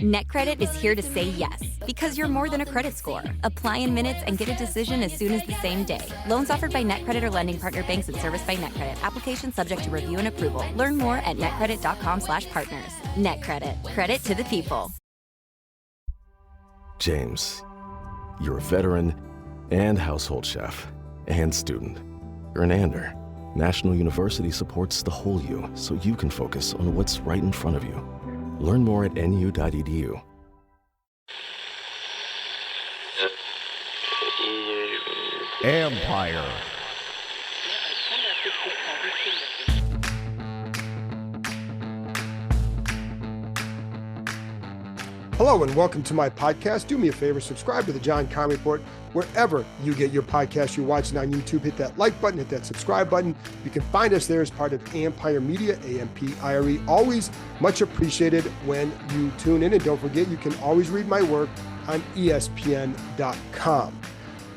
NetCredit is here to say yes, because you're more than a credit score. Apply in minutes and get a decision as soon as the same day. Loans offered by NetCredit or lending partner banks and serviced by NetCredit. Application subject to review and approval. Learn more at netcredit.com/partners. NetCredit. Credit to the people. James, you're a veteran and household chef and student. You're an Ander. National University supports the whole you, so you can focus on what's right in front of you. Learn more at nu.edu. Empire. Hello and welcome to my podcast. Do me a favor, subscribe to the John Conn Report wherever you get your podcast. You're watching on YouTube, hit that like button, hit that subscribe button. You can find us there as part of Empire Media, AMPIRE. Always much appreciated when you tune in. And don't forget, you can always read my work on ESPN.com.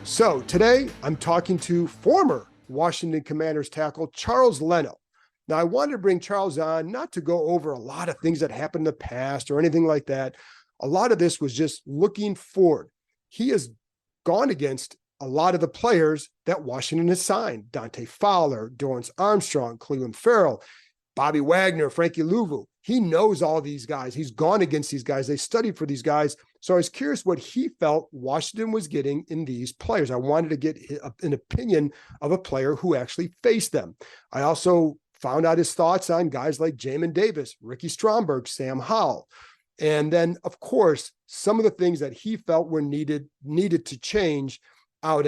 So today I'm talking to former Washington Commanders tackle Charles Leno. Now, I wanted to bring Charles on not to go over a lot of things that happened in the past or anything like that. A lot of this was just looking forward. He has gone against a lot of the players that Washington has signed. Dante Fowler, Dorrance Armstrong, Cleveland Farrell, Bobby Wagner, Frankie Louvu. He knows all these guys. He's gone against these guys. They studied for these guys. So I was curious what he felt Washington was getting in these players. I wanted to get an opinion of a player who actually faced them. I also found out his thoughts on guys like Jamin Davis, Ricky Stromberg, Sam Howell. And then, of course, some of the things that he felt were needed to change out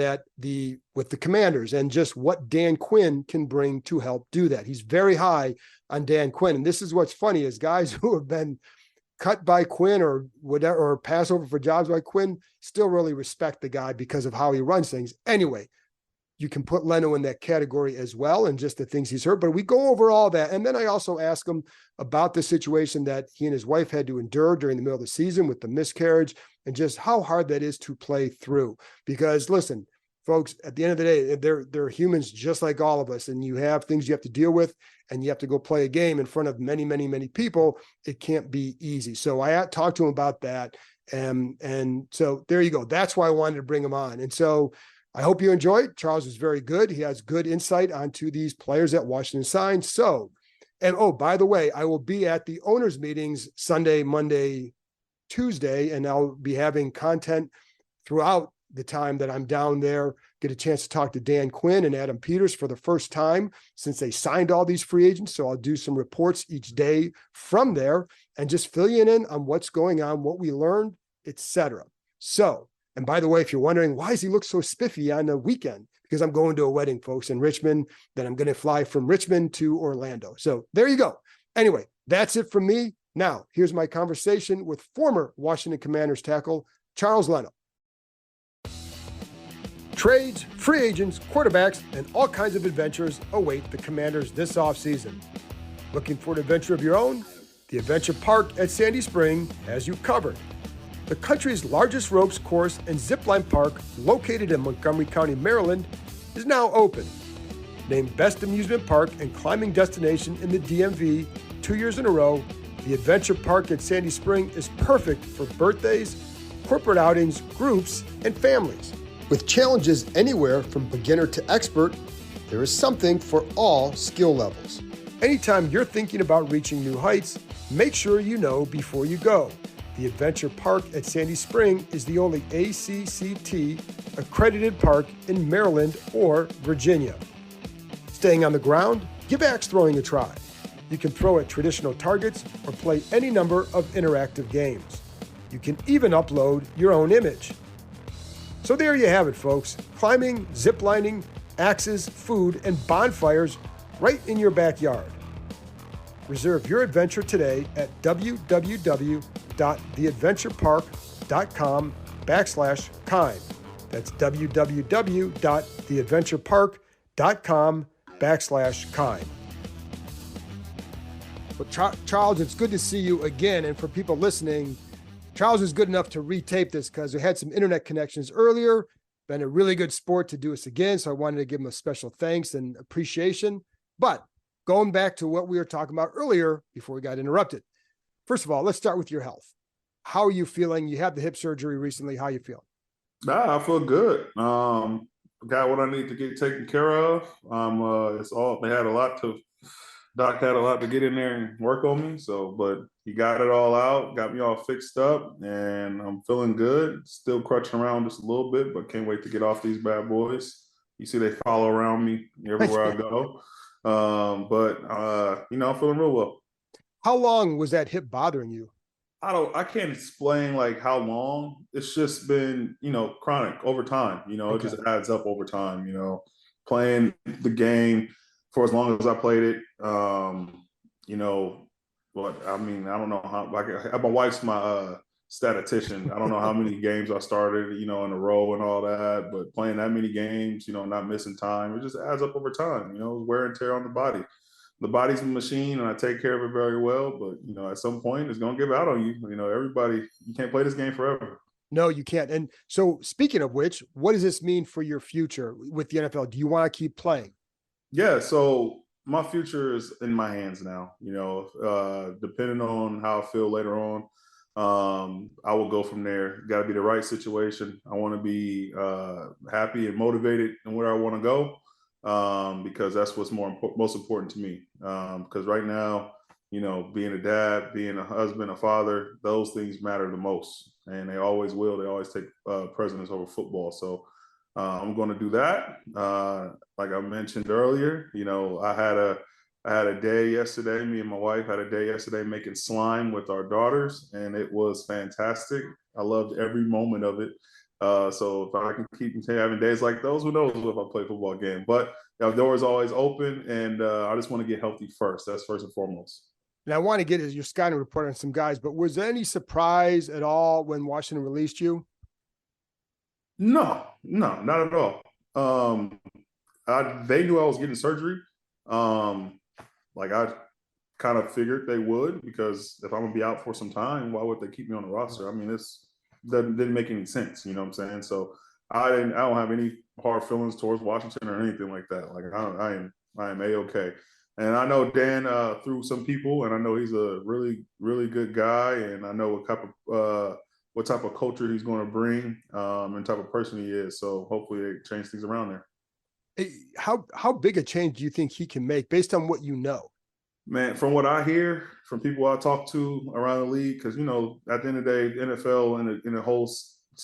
with the Commanders, and just what Dan Quinn can bring to help do that. He's very high on Dan Quinn. And this is what's funny, is guys who have been cut by Quinn or whatever, or pass over for jobs by Quinn, still really respect the guy because of how he runs things. Anyway, you can put Leno in that category as well, and just the things he's heard. But we go over all that. And then I also ask him about the situation that he and his wife had to endure during the middle of the season with the miscarriage, and just how hard that is to play through. Because listen, folks, at the end of the day, they're humans just like all of us. And you have things you have to deal with, and you have to go play a game in front of many, many, many people. It can't be easy. So I talked to him about that. And so there you go. That's why I wanted to bring him on. And so I hope you enjoyed. Charles was very good. He has good insight onto these players that Washington signed. So, and oh, by the way, I will be at the owners' meetings Sunday, Monday, Tuesday, and I'll be having content throughout the time that I'm down there. Get a chance to talk to Dan Quinn and Adam Peters for the first time since they signed all these free agents. So I'll do some reports each day from there and just fill you in on what's going on, what we learned, etc. So, and by the way, if you're wondering, why does he look so spiffy on the weekend? Because I'm going to a wedding, folks, in Richmond. Then I'm going to fly from Richmond to Orlando. So there you go. Anyway, that's it from me. Now, here's my conversation with former Washington Commanders tackle Charles Leno. Trades, free agents, quarterbacks, and all kinds of adventures await the Commanders this offseason. Looking for an adventure of your own? The Adventure Park at Sandy Spring has you covered. The country's largest ropes course and zipline park, located in Montgomery County, Maryland, is now open. Named Best Amusement Park and Climbing Destination in the DMV 2 years in a row, the Adventure Park at Sandy Spring is perfect for birthdays, corporate outings, groups, and families. With challenges anywhere from beginner to expert, there is something for all skill levels. Anytime you're thinking about reaching new heights, make sure you know before you go. The Adventure Park at Sandy Spring is the only ACCT accredited park in Maryland or Virginia. Staying on the ground? Give axe throwing a try. You can throw at traditional targets or play any number of interactive games. You can even upload your own image. So there you have it, folks. Climbing, ziplining, axes, food, and bonfires right in your backyard. Reserve your adventure today at www.theadventurepark.com/kind. That's www.theadventurepark.com/kind. Well, Charles, it's good to see you again. And for people listening, Charles is good enough to retape this because we had some internet connections earlier. Been a really good sport to do this again. So I wanted to give him a special thanks and appreciation. But going back to what we were talking about earlier before we got interrupted. First of all, let's start with your health. How are you feeling? You had the hip surgery recently. How you feeling? Nah, I feel good. Got what I need to get taken care of. It's all they had a lot to. Doc had a lot to get in there and work on me. So, but he got it all out, got me all fixed up, and I'm feeling good. Still crutching around just a little bit, but can't wait to get off these bad boys. You see, they follow around me everywhere I go. I'm feeling real well. How long was that hip bothering you? I can't explain like how long. It's just been, chronic over time. It just adds up over time, playing the game for as long as I played it. I don't know how, like, my wife's my statistician. I don't know how many games I started, in a row and all that, but playing that many games, not missing time, it just adds up over time, wear and tear on the body. The body's a machine and I take care of it very well, but at some point it's going to give out on you. Everybody, you can't play this game forever. No, you can't. And so speaking of which, what does this mean for your future with the NFL? Do you want to keep playing? Yeah. So my future is in my hands now, depending on how I feel later on. I will go from there. Got to be the right situation. I want to be happy and motivated in where I want to go. Because that's what's most important to me. Because right now, being a dad, being a husband, a father, those things matter the most, and they always will. They always take precedence over football. So I'm going to do that. Like I mentioned earlier, I had a day yesterday. Me and my wife had a day yesterday making slime with our daughters, and it was fantastic. I loved every moment of it. So if I can keep having days like those, who knows if I play football again. But the door is always open, and I just want to get healthy first. That's first and foremost. And I want to get your scouting report on some guys, but was there any surprise at all when Washington released you? No, not at all. They knew I was getting surgery. I kind of figured they would, because if I'm gonna be out for some time, why would they keep me on the roster? I mean, that didn't make any sense, you know what I'm saying? So I don't have any hard feelings towards Washington or anything like that. Like I am A-okay. And I know Dan through some people, and I know he's a really, really good guy, and I know what type of culture he's going to bring, and type of person he is. So hopefully they change things around there. How big a change do you think he can make based on what you know? Man, from what I hear from people I talk to around the league, because at the end of the day, the NFL in a whole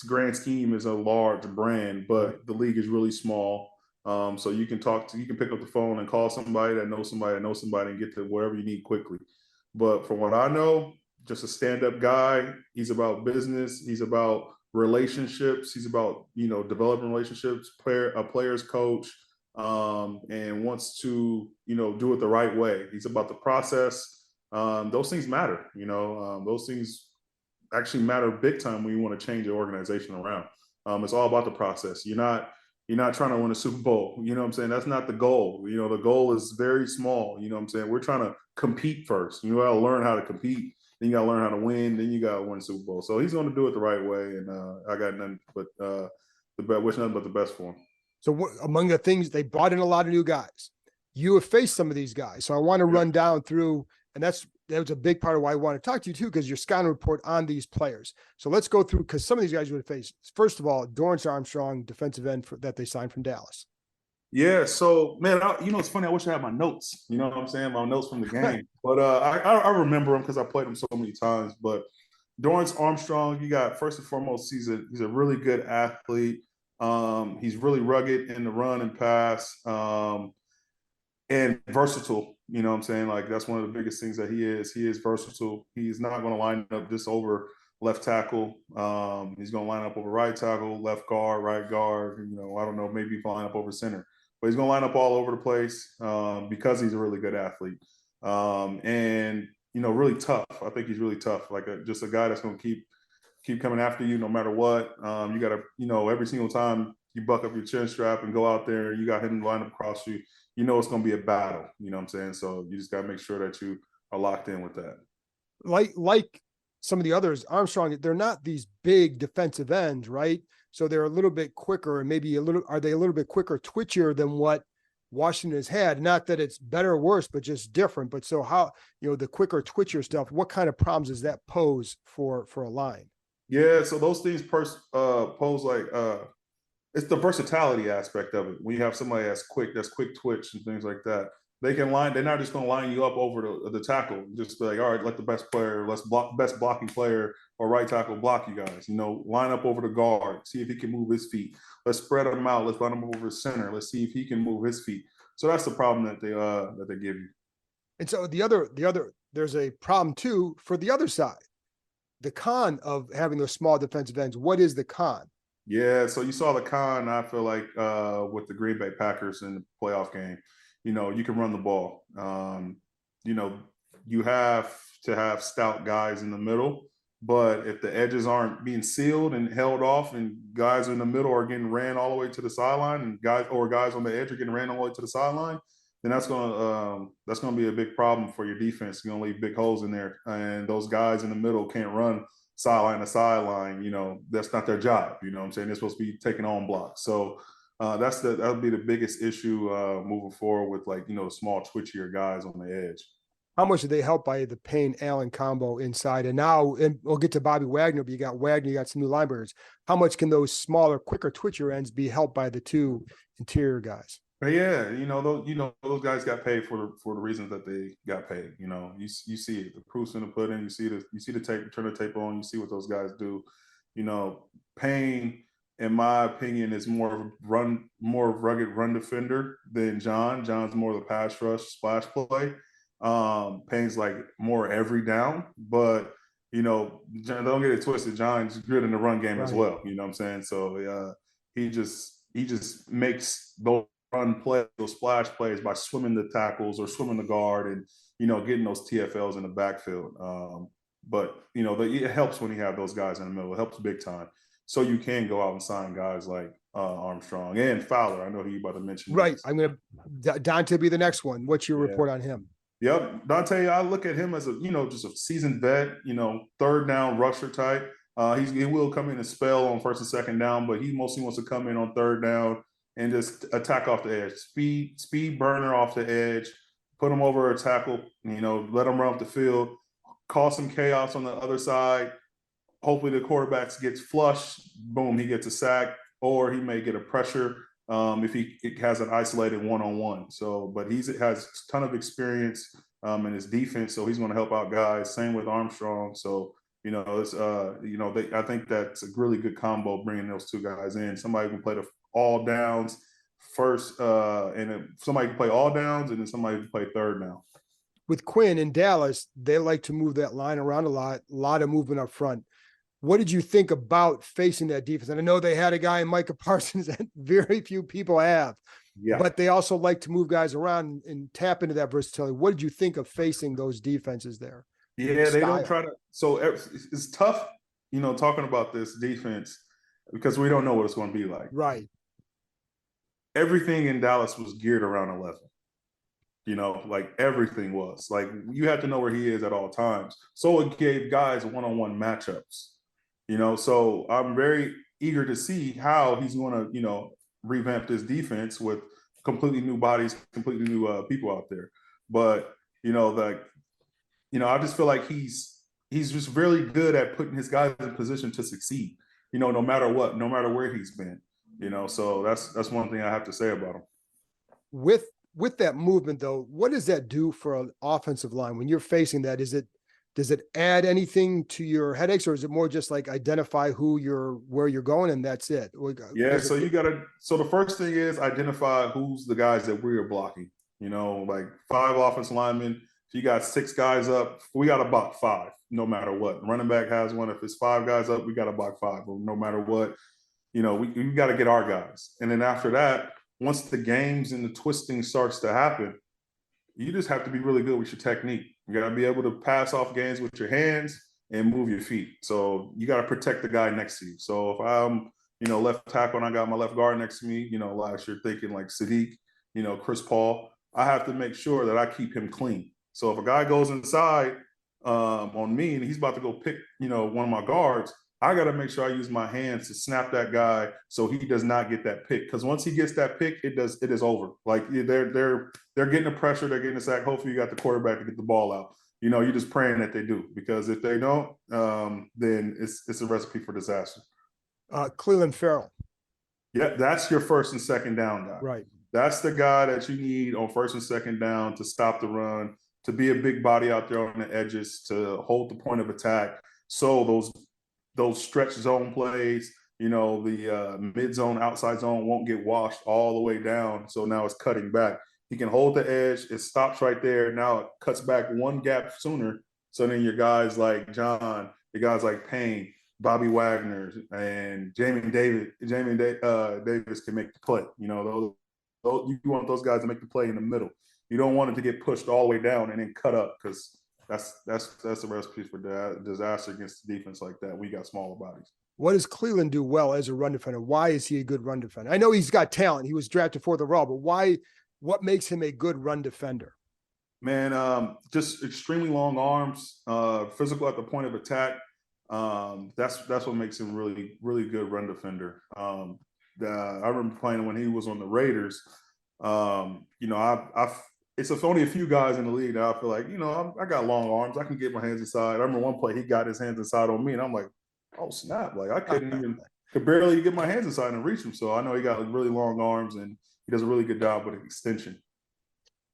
grand scheme is a large brand, but the league is really small. So you can pick up the phone and call somebody that knows somebody and get to wherever you need quickly. But from what I know, just a stand-up guy. He's about business. He's about relationships. He's about developing relationships. A player's coach. And wants to, do it the right way. He's about the process. Those things matter, those things actually matter big time when you want to change your organization around. It's all about the process. You're not trying to win a Super Bowl. You know what I'm saying? That's not the goal. The goal is very small. You know what I'm saying? We're trying to compete first. You got to learn how to compete. Then you got to learn how to win. Then you got to win a Super Bowl. So he's going to do it the right way. And I got nothing but wish nothing but the best for him. So among the things, they brought in a lot of new guys. You have faced some of these guys. So I want to run down through, and that was a big part of why I want to talk to you too, because your scouting report on these players. So let's go through, because some of these guys you would have faced. First of all, Dorrance Armstrong, defensive end that they signed from Dallas. Yeah. So, man, it's funny. I wish I had my notes, you know what I'm saying? My notes from the game. But I remember him because I played him so many times. But Dorrance Armstrong, you got, first and foremost, he's a really good athlete. He's really rugged in the run and pass, and versatile. You know what I'm saying? Like, that's one of the biggest things that he is. He is versatile. He's not going to line up just over left tackle. He's going to line up over right tackle, left guard, right guard. I don't know, maybe line up over center. But he's going to line up all over the place because he's a really good athlete. And really tough. I think he's really tough. Like just a guy that's going to keep coming after you no matter what. You got to, every single time you buck up your chin strap and go out there, you got him lined up across you, it's going to be a battle. You know what I'm saying? So you just got to make sure that you are locked in with that. Like some of the others, Armstrong, they're not these big defensive ends, right? So they're a little bit quicker, and maybe are they a little bit quicker, twitchier than what Washington has had. Not that it's better or worse, but just different. But so how, the quicker twitcher stuff, what kind of problems does that pose for a line? Yeah, so those things pose like it's the versatility aspect of it. When you have somebody that's quick twitch and things like that, they're not just going to line you up over the tackle. Just be like, all right, let the best blocking player or right tackle block you guys. Line up over the guard, see if he can move his feet. Let's spread him out. Let's run him over the center. Let's see if he can move his feet. So that's the problem that they give you. And so the other, there's a problem too for the other side. The con of having those small defensive ends. What is the con? Yeah, so you saw the con, I feel like, with the Green Bay Packers in the playoff game. You can run the ball. You have to have stout guys in the middle, but if the edges aren't being sealed and held off and guys in the middle are getting ran all the way to the sideline and guys on the edge are getting ran all the way to the sideline, then that's gonna be a big problem for your defense. You're gonna leave big holes in there, and those guys in the middle can't run sideline to sideline. That's not their job. You know what I'm saying? They're supposed to be taking on blocks. So that'll be the biggest issue moving forward with small twitchier guys on the edge. How much do they help by the Payne-Allen combo inside? And we'll get to Bobby Wagner, but you got Wagner, you got some new linebackers. How much can those smaller, quicker twitcher ends be helped by the two interior guys? But yeah, those guys got paid for the reasons that they got paid. You see it, the proof's in the pudding. You see the tape, turn the tape on. You see what those guys do. Payne, in my opinion, is more rugged run defender than John. John's more the pass rush, splash play. Payne's like more every down, but don't get it twisted. John's good in the run game as well. You know what I'm saying? So he just makes those run plays, those splash plays by swimming the tackles or swimming the guard and getting those TFLs in the backfield. But it helps when you have those guys in the middle. It helps big time. So you can go out and sign guys like Armstrong and Fowler. I know who you about to mention. Right. I'm going to Dante be the next one. What's your report on him? Yep. Dante, I look at him as just a seasoned vet, third down rusher type. He will come in and spell on first and second down, but he mostly wants to come in on third down and just attack off the edge. Speed burner off the edge, put him over a tackle, let him run up the field, cause some chaos on the other side. Hopefully the quarterback gets flushed, boom, he gets a sack, or he may get a pressure if he has an isolated one-on-one. So, but he has a ton of experience in his defense, so he's going to help out guys. Same with Armstrong. So, I think that's a really good combo bringing those two guys in. Somebody can play the all downs first, and somebody can play all downs, and then somebody can play third down. With Quinn in Dallas, they like to move that line around a lot of movement up front. What did you think about facing that defense? And I know they had a guy in Micah Parsons that very few people have, but they also like to move guys around and tap into that versatility. What did you think of facing those defenses there? Yeah, they don't try to. So it's tough, talking about this defense because we don't know what it's going to be like. Right. Everything in Dallas was geared around 11. Everything was. You have to know where he is at all times. So it gave guys one-on-one matchups. So I'm very eager to see how he's going to, revamp this defense with completely new bodies, completely new people out there. But, I just feel like he's just really good at putting his guys in position to succeed, no matter what, no matter where he's been, so that's one thing I have to say about him. With that movement though, what does that do for an offensive line when you're facing that? Does it add anything to your headaches, or is it more just like identify where you're going and that's it? Yeah. So the first thing is identify who's the guys that we are blocking, 5 offensive linemen. If you got 6 guys up, we got to block 5, no matter what. Running back has one. If it's 5 guys up, we got to block 5, no matter what. We got to get our guys. And then after that, once the games and the twisting starts to happen, you just have to be really good with your technique. You got to be able to pass off games with your hands and move your feet. So you got to protect the guy next to you. So if I'm, left tackle and I got my left guard next to me, last year thinking like Sadiq, Chris Paul, I have to make sure that I keep him clean. So if a guy goes inside on me and he's about to go pick, one of my guards, I got to make sure I use my hands to snap that guy so he does not get that pick. Because once he gets that pick, it is over. Like they're getting the pressure, they're getting the sack. Hopefully, you got the quarterback to get the ball out. You're just praying that they do, because if they don't, then it's a recipe for disaster. Cleveland Farrell. Yeah, that's your first and second down guy. Right. That's the guy that you need on first and second down to stop the run, to be a big body out there on the edges, to hold the point of attack. So those stretch zone plays, the mid zone, outside zone won't get washed all the way down. So now it's cutting back. He can hold the edge. It stops right there. Now it cuts back one gap sooner. So then your guys like John, your guys like Payne, Bobby Wagner, and Davis can make the play. You want those guys to make the play in the middle. You don't want it to get pushed all the way down and then cut up, because that's the recipe for disaster against the defense like that. We got smaller bodies. What does Cleveland do well as a run defender? Why is he a good run defender? I know he's got talent. He was drafted fourth overall, but why? What makes him a good run defender? Man, just extremely long arms, physical at the point of attack. That's what makes him really, really good run defender. I remember playing when he was on the Raiders. It's only a few guys in the league that I feel like, I got long arms. I can get my hands inside. I remember one play, he got his hands inside on me, and I'm like, oh, snap. Like, I could barely get my hands inside and reach him. So I know he got really long arms, and he does a really good job with extension.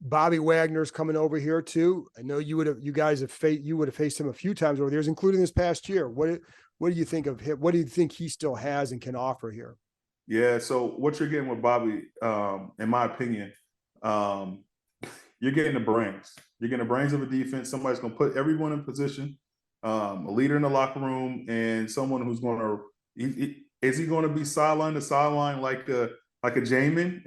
Bobby Wagner's coming over here too. I know you would have faced him a few times over there, including this past year. What do you think of him? What do you think he still has and can offer here? Yeah, so what you're getting with Bobby, in my opinion, you're getting the brains. You're getting the brains of a defense. Somebody's going to put everyone in position, a leader in the locker room, and someone who's going to is he going to be sideline to sideline like a Jamin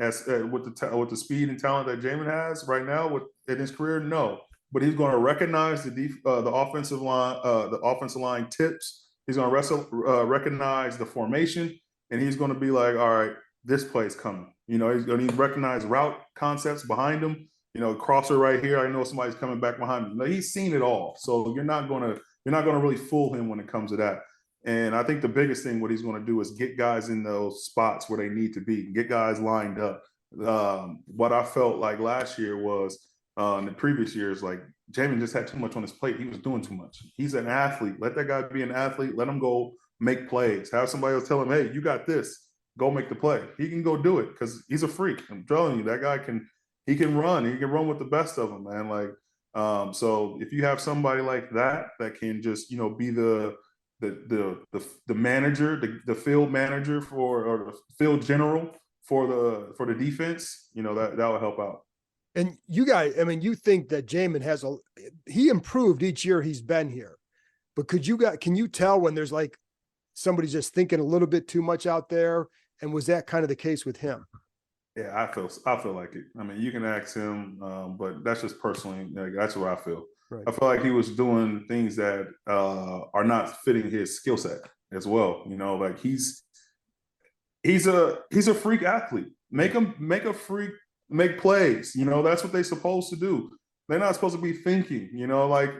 with the speed and talent that Jamin has right now in his career? No, but he's going to recognize the offensive line tips. He's going to recognize the formation, and he's going to be like, all right, this play's coming. He's going to recognize route concepts behind him. Crosser right here. I know somebody's coming back behind me. He's seen it all, so you're not going to really fool him when it comes to that. And I think the biggest thing what he's going to do is get guys in those spots where they need to be, get guys lined up. What I felt like last year was, in the previous years, like Jamin just had too much on his plate. He was doing too much. He's an athlete. Let that guy be an athlete. Let him go make plays. Have somebody else tell him, hey, you got this. Go make the play. He can go do it because he's a freak. I'm telling you, that guy can run. He can run with the best of them, man. Like, so if you have somebody like that can just, be the manager, the field manager or the field general for the defense, that will help out. And you guys, you think that Jamin he improved each year he's been here, but can you tell when there's like somebody's just thinking a little bit too much out there? And was that kind of the case with him? Yeah, I feel like it. You can ask him, but that's just personally, that's what I feel. Right. I feel like he was doing things that are not fitting his skill set as well. Like he's a freak athlete. Make a freak make plays. That's what they're supposed to do. They're not supposed to be thinking. Like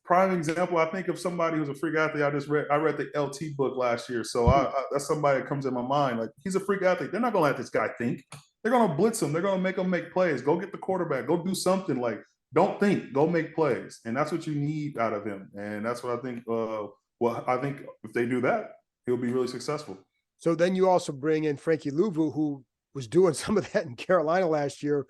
prime example, I think of somebody who's a freak athlete. I read the LT book last year, so that's somebody that comes in my mind. Like he's a freak athlete. They're not gonna let this guy think. They're gonna blitz him. They're gonna make him make plays. Go get the quarterback. Go do something. Like don't think. Go make plays. And that's what you need out of him. And that's what I think. I think if they do that, he'll be really successful. So then you also bring in Frankie Louvu, who was doing some of that in Carolina last year.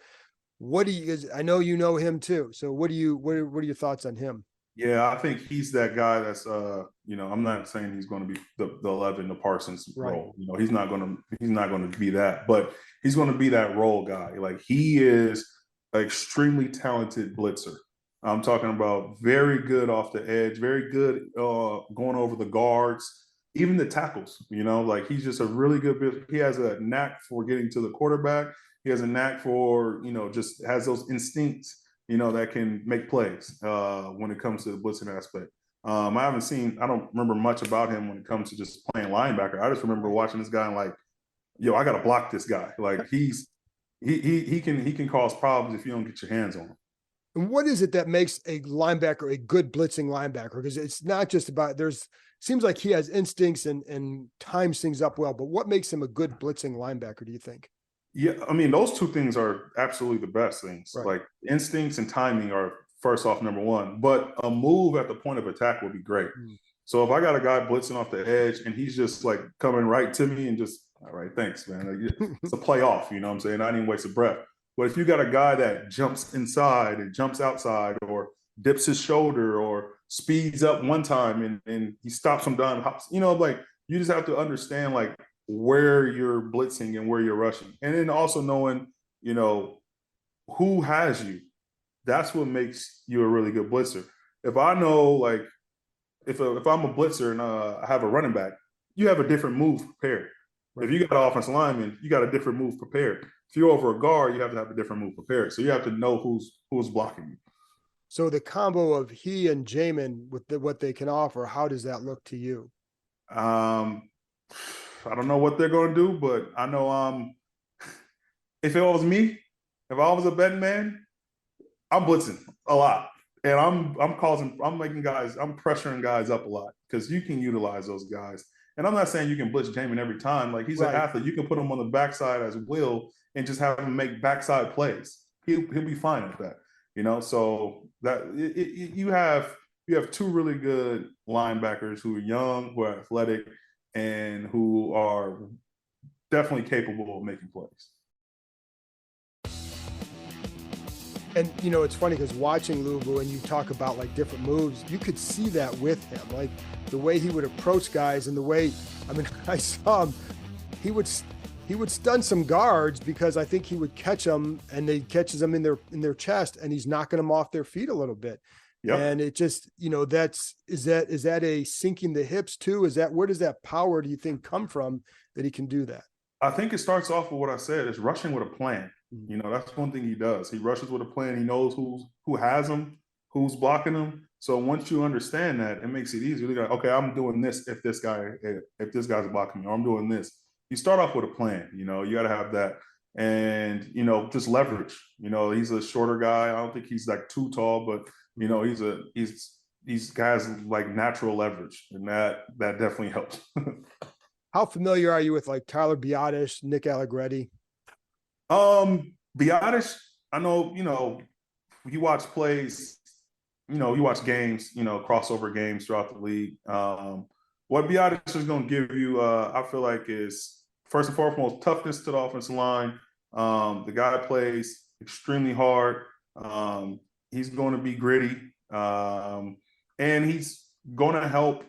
I know you know him too. So what are your thoughts on him? Yeah, I think he's that guy that's, I'm not saying he's going to be the 11, the Parsons role. He's not going to be that, but he's going to be that role guy. Like he is an extremely talented blitzer. I'm talking about very good off the edge, very good going over the guards, even the tackles. Like he's just a really good. He has a knack for getting to the quarterback. He has a knack for just has those instincts. That can make plays when it comes to the blitzing aspect. I don't remember much about him when it comes to just playing linebacker. I just remember watching this guy and like, I got to block this guy. Like he can cause problems if you don't get your hands on him. And what is it that makes a linebacker a good blitzing linebacker? Because it's not just about seems like he has instincts and times things up well, but what makes him a good blitzing linebacker, do you think? Yeah, I mean, those two things are absolutely the best things. Right. Like instincts and timing are first off number one, but a move at the point of attack would be great. So if I got a guy blitzing off the edge and he's just like coming right to me and just, all right, thanks, man. Like, it's a play off, you know what I'm saying? I didn't waste a breath. But if you got a guy that jumps inside and jumps outside or dips his shoulder or speeds up one time and he stops him down, hops, you know, like you just have to understand like where you're blitzing and where you're rushing. And then also knowing, you know, who has you. That's what makes you a really good blitzer. If I know, like, if I'm a blitzer and I have a running back, you have a different move prepared. Right. If you got an offensive lineman, you got a different move prepared. If you're over a guard, you have to have a different move prepared. So you have to know who's blocking you. So the combo of he and Jamin with what they can offer, how does that look to you? I don't know what they're going to do, but I know if it was me, if I was a betting man, I'm blitzing a lot. And I'm pressuring guys up a lot because you can utilize those guys. And I'm not saying you can blitz Jamin every time. Like he's an athlete. You can put him on the backside as will and just have him make backside plays. He'll be fine with that. You know, so that you have two really good linebackers who are young, who are athletic, and who are definitely capable of making plays. And, you know, it's funny because watching Luvu and you talk about like different moves, you could see that with him, like the way he would approach guys and the way, I mean, I saw him, he would stun some guards because I think he would catch them and they catches them in their chest and he's knocking them off their feet a little bit. Yep. And it just, you know, is that a sinking the hips too? Where does that power, do you think, come from that he can do that? I think it starts off with what I said, is rushing with a plan. You know, that's one thing he does. He rushes with a plan. He knows who has him, who's blocking him. So once you understand that, it makes it easier. You're like, okay, I'm doing this if this guy's blocking me, or I'm doing this. You start off with a plan. You know, you got to have that, and you know, just leverage. You know, he's a shorter guy. I don't think he's like too tall, but you know, these guys like natural leverage, and that definitely helps. How familiar are you with like Tyler Biadasz, Nick Allegretti? Biadasz, I know, you know, you watch plays, you know, you watch games, you know, crossover games throughout the league. What Biadasz is going to give you, I feel like, is first and foremost toughness to the offensive line. The guy plays extremely hard. He's going to be gritty, and he's going to help.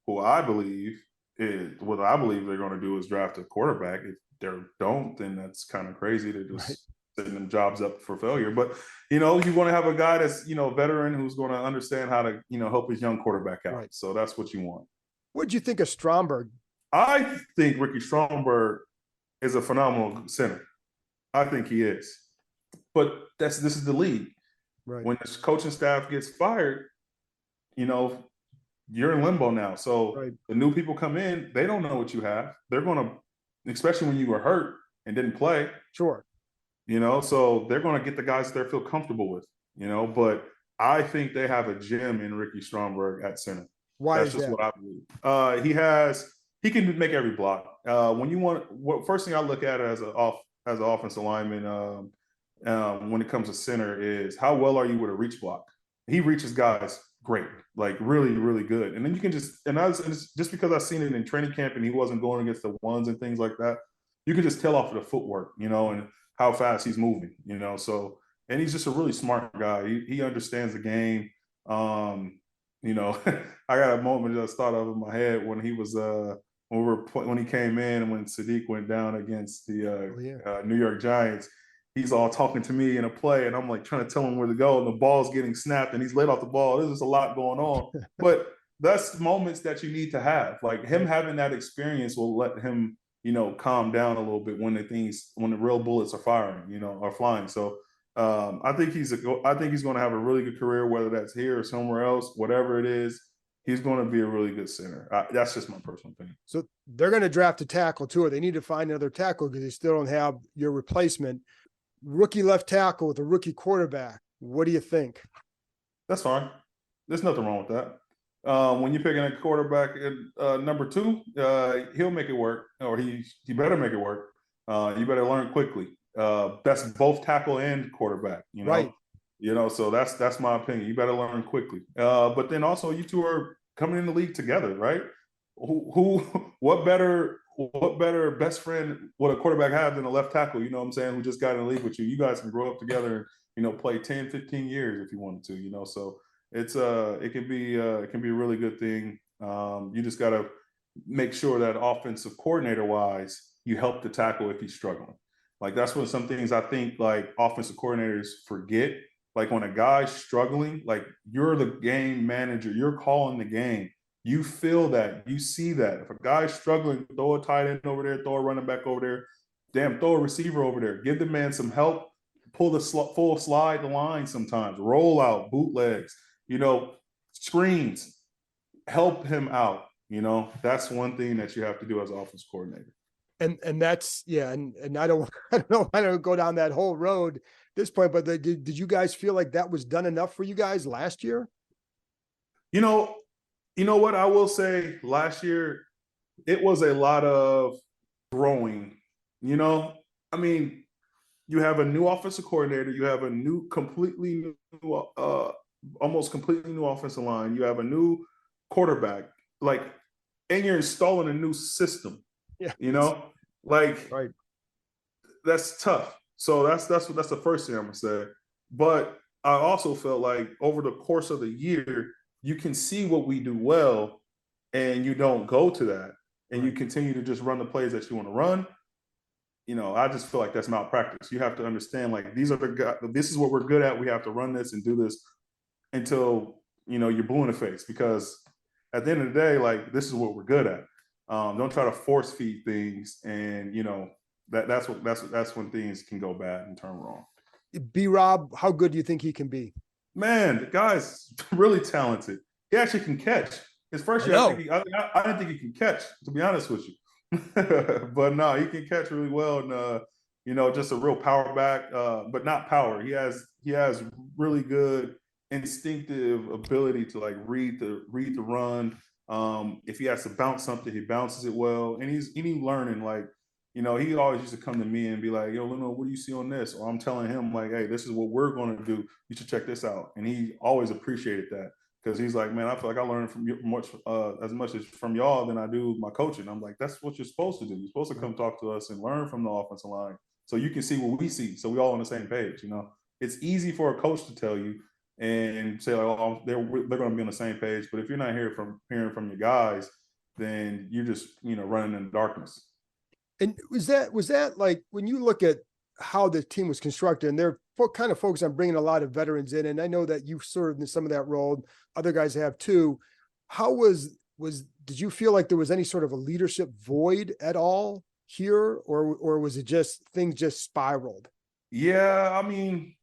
What I believe they're going to do is draft a quarterback. If they don't, then that's kind of crazy to just setting them jobs up for failure. But, you know, you want to have a guy that's, you know, veteran who's going to understand how to, you know, help his young quarterback out. Right. So that's what you want. What did you think of Stromberg? I think Ricky Stromberg is a phenomenal center. I think he is. But this is the league. Right. When the coaching staff gets fired, you know, you're in limbo now. So the new people come in, they don't know what you have. They're going to, especially when you were hurt and didn't play. Sure. You know, so they're going to get the guys that they feel comfortable with, you know, but I think they have a gem in Ricky Stromberg at center. Why That's is just that? what I believe. He can make every block. First thing I look at as an offensive lineman when it comes to center is how well are you with a reach block? He reaches guys great, like really, really good. And then you can just because I've seen it in training camp and he wasn't going against the ones and things like that, you can just tell off of the footwork, you know, and how fast he's moving, you know. So, and he's just a really smart guy. He understands the game. You know, I got a moment just thought of in my head when he was when he came in and when Sadiq went down against the New York Giants. He's all talking to me in a play, and I'm like trying to tell him where to go, and the ball's getting snapped, and he's laid off the ball. There's just a lot going on, but that's moments that you need to have. Like him having that experience will let him, you know, calm down a little bit when the real bullets are firing, you know, are flying. So I think he's going to have a really good career, whether that's here or somewhere else, whatever it is. He's going to be a really good center. That's just my personal opinion. So they're going to draft a tackle too, or they need to find another tackle because they still don't have your replacement. Rookie left tackle with a rookie quarterback. What do you think? That's fine. There's nothing wrong with that. When you're picking a quarterback at number 2, he'll make it work, or he better make it work. You better learn quickly. That's both tackle and quarterback, you know. Right. You know, so that's my opinion. You better learn quickly. But then also, you two are coming in the league together, right? What better best friend would a quarterback have than a left tackle? You know what I'm saying? Who just got in the league with you? You guys can grow up together and, you know, play 10, 15 years if you wanted to. You know, so it can be a really good thing. You just got to make sure that offensive coordinator wise, you help the tackle if he's struggling. Like, that's what some things I think like offensive coordinators forget. Like, when a guy's struggling, like, you're the game manager, you're calling the game. You feel that, you see that. If a guy's struggling, throw a tight end over there, throw a running back over there, throw a receiver over there. Give the man some help. Pull the full slide the line sometimes. Roll out, bootlegs, you know, screens. Help him out. You know, that's one thing that you have to do as an offense coordinator. And that's, yeah. And I don't go down that whole road at this point, but did you guys feel like that was done enough for you guys last year? You know what I will say, last year, it was a lot of growing, you know. I mean, you have a new offensive coordinator, you have a completely new, almost completely new offensive line, you have a new quarterback, like, and you're installing a new system. Yeah. You know, like, right. That's tough. So that's the first thing I'm gonna say. But I also felt like over the course of the year, you can see what we do well, and you don't go to that, and you continue to just run the plays that you want to run. You know, I just feel like that's malpractice. You have to understand, like, this is what we're good at. We have to run this and do this until, you know, you're blue in the face, because at the end of the day, like, this is what we're good at. Don't try to force feed things, and, you know, that's when things can go bad and turn wrong. B-Rob, how good do you think he can be? Man, the guy's really talented. He actually can catch. His first year, I didn't think he could catch, to be honest with you. But no, he can catch really well, and you know, just a real power back, but not power. He has really good instinctive ability to, like, read the run. If he has to bounce something, he bounces it well, and he's learning. Like, you know, he always used to come to me and be like, "Yo, Leno, what do you see on this?" Or I'm telling him, like, "Hey, this is what we're going to do. You should check this out." And he always appreciated that, because he's like, "Man, I feel like I learned from you as much as from y'all than I do my coaching." I'm like, "That's what you're supposed to do. You're supposed to come talk to us and learn from the offensive line, so you can see what we see, so we all on the same page." You know, it's easy for a coach to tell you and say, like, "Oh, they're going to be on the same page," but if you're not hearing from your guys, then you're just, you know, running in the darkness. And was that like, when you look at how the team was constructed, and they're kind of focused on bringing a lot of veterans in, and I know that you've served in some of that role, other guys have too. How did you feel like there was any sort of a leadership void at all here, or was it just things just spiraled? Yeah, I mean,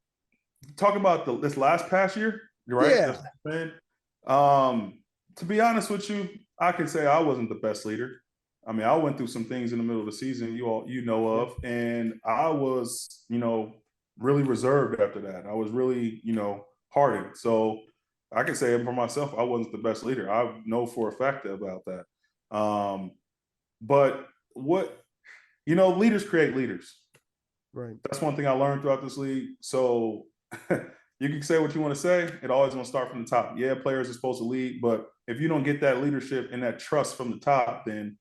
talking about this last past year, you're right. Yeah. That's what I'm saying. To be honest with you, I can say I wasn't the best leader. I mean, I went through some things in the middle of the season you know of, and I was, you know, really reserved after that. I was really, you know, hardened. So I can say for myself, I wasn't the best leader. I know for a fact about that. But leaders create leaders. Right. That's one thing I learned throughout this league. So you can say what you want to say. It always going to start from the top. Yeah, players are supposed to lead, but if you don't get that leadership and that trust from the top, then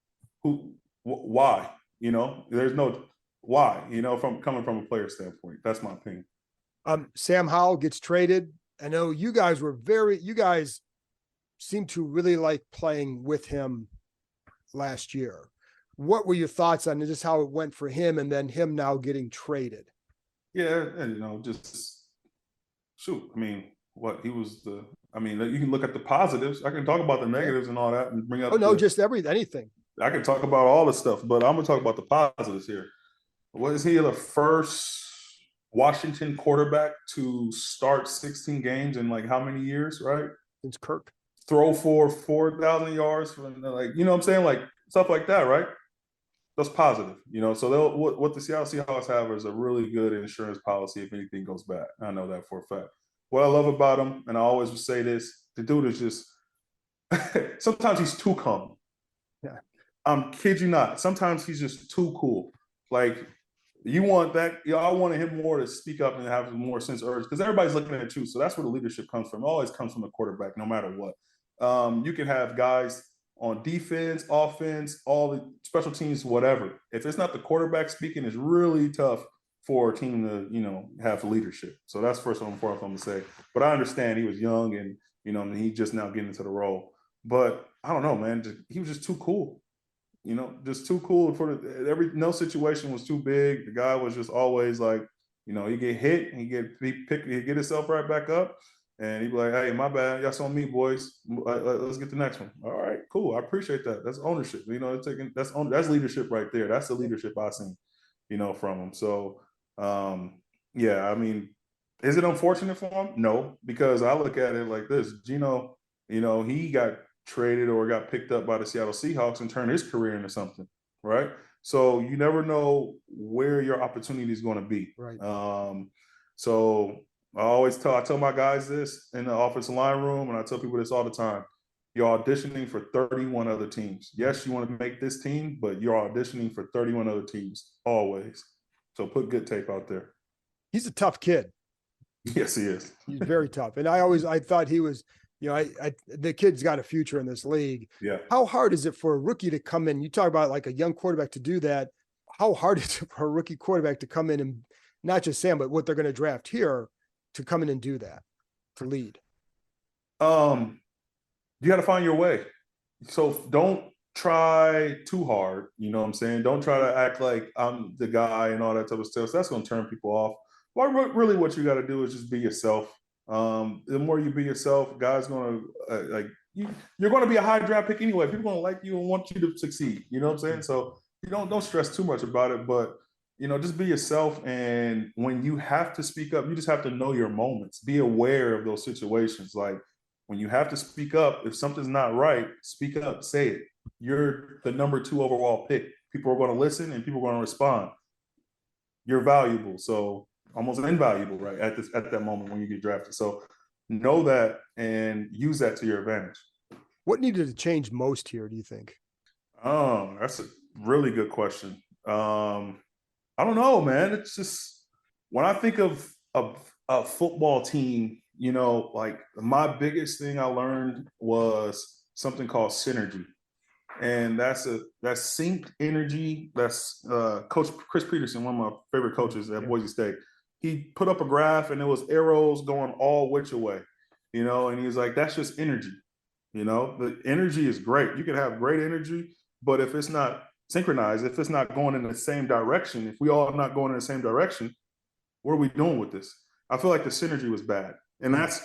why? You know, there's no why, you know, coming from a player standpoint. That's my opinion. Sam Howell gets traded. I know you guys seem to really like playing with him last year. What were your thoughts on just how it went for him, and then him now getting traded? Yeah, and, you know, just shoot. I mean, you can look at the positives. I can talk about the negatives and all that and bring up. Oh no, just anything. I can talk about all the stuff, but I'm gonna talk about the positives here. Was he the first Washington quarterback to start 16 games in, like, how many years, right? It's Kirk. Throw for 4,000 yards, from, like, you know what I'm saying? Like, stuff like that, right? That's positive, you know. So what the Seattle Seahawks have is a really good insurance policy if anything goes bad. I know that for a fact. What I love about him, and I always would say this, the dude is just Sometimes he's too calm. Yeah. I'm kid you not. Sometimes he's just too cool. Like you want that. I wanted him more to speak up and have more sense of urgency because everybody's looking at you. So that's where the leadership comes from. It always comes from the quarterback, no matter what. You can have guys on defense, offense, all the special teams, whatever. If it's not the quarterback speaking, it's really tough for a team to, have leadership. So that's first and foremost I'm gonna say. But I understand he was young and he just now getting into the role. But I don't know, man. He was just too cool. Just too cool for no situation was too big. The guy was just always like, he get hit, he get himself right back up, and he'd be like, "Hey, my bad, y'all on me, boys. Let's get the next one." All right, cool. I appreciate that. That's ownership. That's leadership right there. That's the leadership I seen, from him. So, yeah, I mean, is it unfortunate for him? No, because I look at it like this. Gino, he got traded or got picked up by the Seattle Seahawks and turned his career into something, right? So you never know where your opportunity is going to be. Right. So I tell my guys this in the offensive line room, and I tell people this all the time. You're auditioning for 31 other teams. Yes, you want to make this team, but you're auditioning for 31 other teams always. So put good tape out there. He's a tough kid. Yes, he is. He's very tough. And I thought he was, the kid's got a future in this league. Yeah. How hard is it for a rookie to come in? You talk about like a young quarterback to do that. How hard is it for a rookie quarterback to come in and not just Sam, but what they're going to draft here to come in and do that, to lead? You got to find your way. So don't try too hard. You know what I'm saying? Don't try to act like I'm the guy and all that type of stuff. So that's going to turn people off. Well, really what you got to do is just be yourself. The more you be yourself, guys going to you're going to be a high draft pick anyway. People going to like you and want you to succeed. You know what I'm saying? So you don't stress too much about it, but just be yourself. And when you have to speak up, you just have to know your moments. Be aware of those situations. Like when you have to speak up, if something's not right, speak up, say it. You're the number 2 overall pick. People are going to listen and people are going to respond. You're valuable. So almost invaluable, right? At that moment when you get drafted. So know that and use that to your advantage. What needed to change most here, do you think? That's a really good question. I don't know, man. It's just when I think of a football team, like my biggest thing I learned was something called synergy. And that's synced energy. That's Coach Chris Peterson, one of my favorite coaches at Boise State. He put up a graph and it was arrows going all which way, and he was like, that's just energy. The energy is great. You can have great energy, but if it's not synchronized, if it's not going in the same direction, if we all are not going in the same direction, what are we doing with this? I feel like the synergy was bad. And that's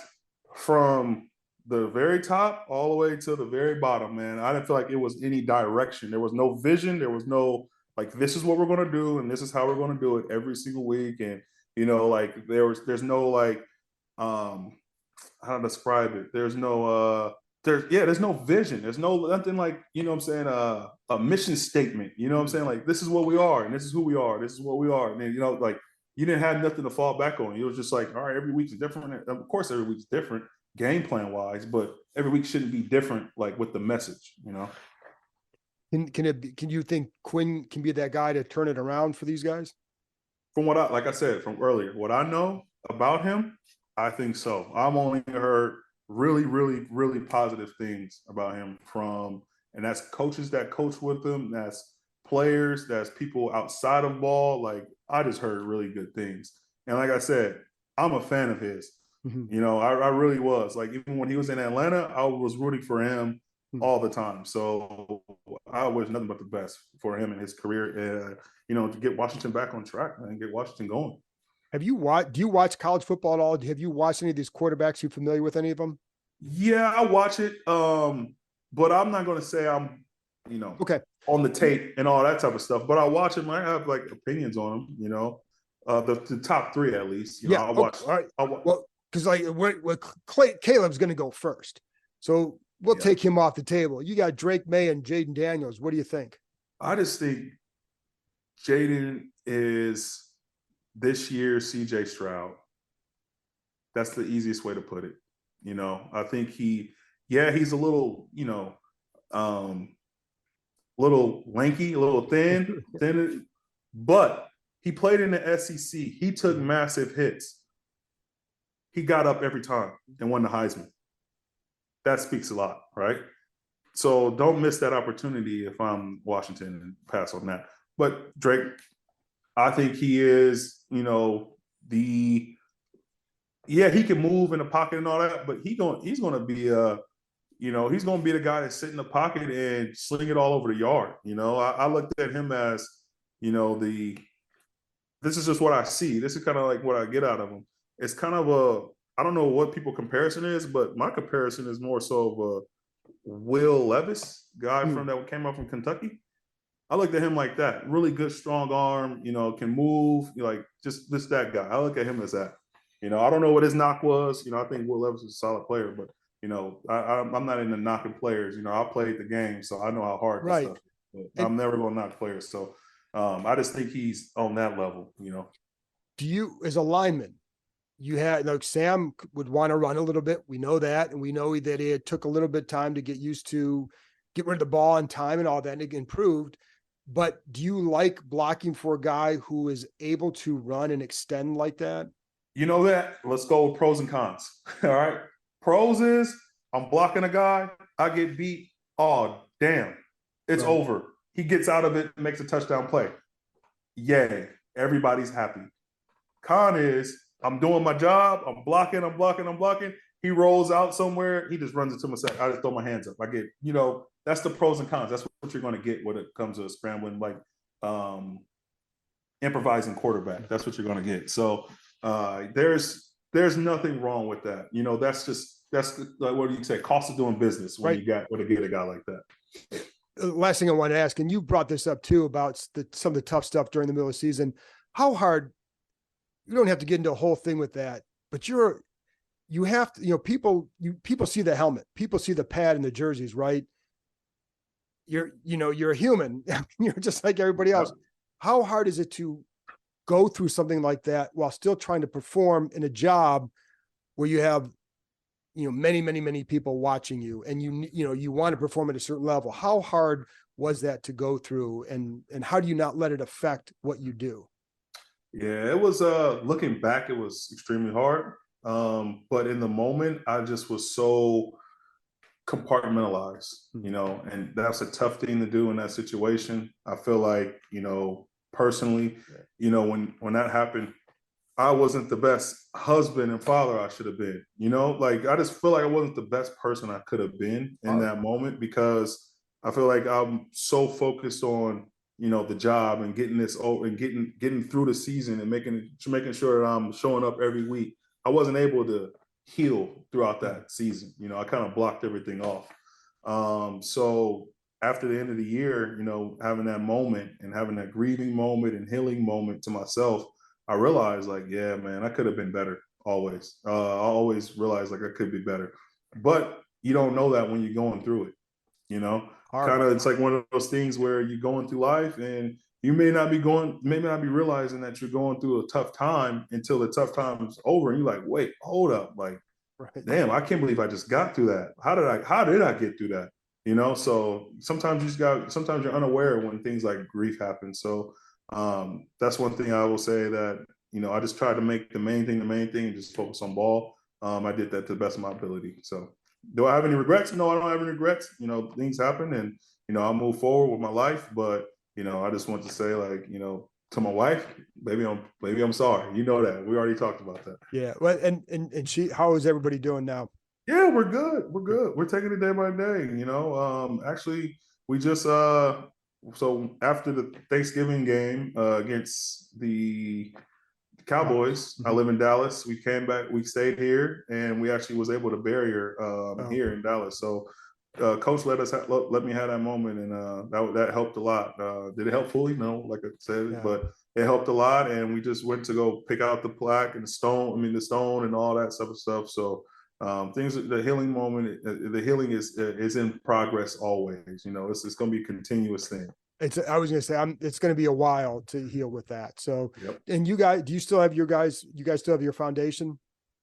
from the very top all the way to the very bottom, man. I didn't feel like it was any direction. There was no vision. There was no, like, this is what we're going to do and this is how we're going to do it every single week. And, like there's no like, how to describe it? There's no, there's no vision. There's nothing like, what I'm saying, a mission statement. You know what I'm saying? Like, this is what we are and this is who we are. This is what we are. And then, like, you didn't have nothing to fall back on. It was just like, all right, every week's different. Of course, every week's different game plan wise, but every week shouldn't be different, like with the message, Can you think Quinn can be that guy to turn it around for these guys? From like I said from earlier, what I know about him, I think so. I've only heard really, really, really positive things about him and that's coaches that coach with him, that's players, that's people outside of ball. Like, I just heard really good things. And like I said, I'm a fan of his. Mm-hmm. I really was. Like, even when he was in Atlanta, I was rooting for him all the time. So I wish nothing but the best for him and his career. To get Washington back on track and get Washington going. Do you watch college football at all? Have you watched any of these quarterbacks? You familiar with any of them? Yeah, I watch it. But I'm not going to say I'm, okay, on the tape and all that type of stuff. But I watch them. I have like opinions on them. The top 3 at least. I'll watch. All right. Well, because like Caleb's going to go first, so we'll take him off the table. You got Drake May and Jaden Daniels. What do you think? I just think Jaden is this year's CJ Stroud. That's the easiest way to put it. I think he yeah, he's a little, little lanky, a little thin, but he played in the SEC. He took massive hits. He got up every time and won the Heisman. That speaks a lot, right? So don't miss that opportunity if I'm Washington and pass on that. But Drake, I think he is, he can move in the pocket and all that, but he's going to be he's going to be the guy that sit in the pocket and sling it all over the yard. I looked at him as, this is just what I see. This is kind of like what I get out of him. It's kind of I don't know what people comparison is, but my comparison is more so of a Will Levis guy that came up from Kentucky. I looked at him like that. Really good, strong arm, can move, just that guy. I look at him as that. I don't know what his knock was. I think Will Levis is a solid player, but I'm not into knocking players. I played the game, so I know how hard this stuff is. But I'm never gonna knock players. So I just think he's on that level, Do you, as a lineman, you had, Sam would want to run a little bit. We know that. And we know that it took a little bit of time to get used to get rid of the ball on time and all that, and it improved. But do you like blocking for a guy who is able to run and extend like that? Let's go with pros and cons. All right. Pros is I'm blocking a guy, I get beat. Oh, damn. It's over. He gets out of it and makes a touchdown play. Yay. Everybody's happy. Con is I'm doing my job. I'm blocking. He rolls out somewhere. He just runs into my set. I just throw my hands up. I get, that's the pros and cons. That's what you're going to get when it comes to scrambling, like improvising quarterback. That's what you're going to get. So there's nothing wrong with that. That's like, what do you say? Cost of doing business when you get a guy like that. Last thing I want to ask, and you brought this up too about some of the tough stuff during the middle of the season. How hard? You don't have to get into a whole thing with that, but you have to, people see the helmet, people see the pad and the jerseys, right? You're a human. You're just like everybody else. How hard is it to go through something like that while still trying to perform in a job where you have, many people watching you, and you want to perform at a certain level? How hard was that to go through, and how do you not let it affect what you do? Yeah, it was, looking back, it was extremely hard. But in the moment, I just was so compartmentalized, and that's a tough thing to do in that situation. I feel like, personally, when that happened, I wasn't the best husband and father I should have been, I just feel like I wasn't the best person I could have been in that moment, because I feel like I'm so focused on, the job and getting this over and getting through the season and making sure that I'm showing up every week. I wasn't able to heal throughout that season. I kind of blocked everything off. So after the end of the year, having that moment and having that grieving moment and healing moment to myself, I realized, like, yeah, man, I could have been better always. I always realized like I could be better, but you don't know that when you're going through it, kind of, it's like one of those things where you're going through life and you may not be realizing that you're going through a tough time until the tough time is over. And you're like, wait, hold up. Like, damn, I can't believe I just got through that. How did I get through that? So sometimes you're unaware when things like grief happen. So that's one thing I will say that, I just tried to make the main thing and just focus on ball. I did that to the best of my ability. So do I have any regrets? No, I don't have any regrets. Things happen and, I'll move forward with my life. But, I just want to say, like, to my wife, baby, I'm sorry. You know that. We already talked about that. Yeah. Well, and how is everybody doing now? Yeah, we're good. We're taking it day by day. Actually, we just, so after the Thanksgiving game against the Cowboys, I live in Dallas. We came back, we stayed here, and we actually was able to bury her here in Dallas. So coach let me have that moment, and that helped a lot. Did it help fully? No, like I said, but it helped a lot. And we just went to go pick out the plaque and the stone and all that stuff. So the healing moment, the healing is in progress always. It's going to be a continuous thing. I was going to say, it's going to be a while to heal with that. So, And you guys, do you still have you guys still have your foundation?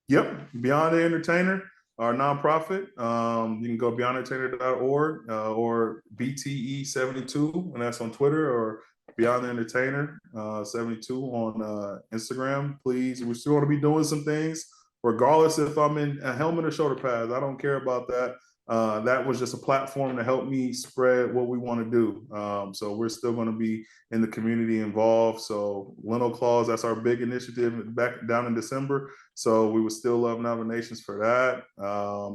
Yep. Beyond the Entertainer. our nonprofit. You can go beyondentertainer.org or BTE72, and that's on Twitter, or Beyond the Entertainer 72 on Instagram. Please, we still want to be doing some things, regardless if I'm in a helmet or shoulder pads. I don't care about that. That was just a platform to help me spread what we want to do. So we're still going to be in the community involved. So Leno Claus, that's our big initiative back down in December. So we would still love nominations for that.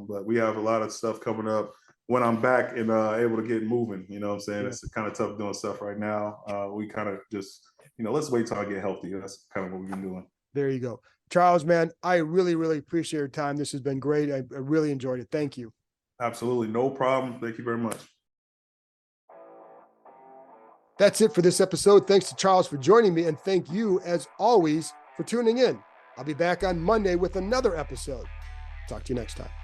But we have a lot of stuff coming up when I'm back and able to get moving. You know what I'm saying? Yeah. It's kind of tough doing stuff right now. We kind of just, let's wait till I get healthy. That's kind of what we've been doing. There you go. Charles, man, I really, really appreciate your time. This has been great. I really enjoyed it. Thank you. Absolutely. No problem. Thank you very much. That's it for this episode. Thanks to Charles for joining me, and thank you, as always, for tuning in. I'll be back on Monday with another episode. Talk to you next time.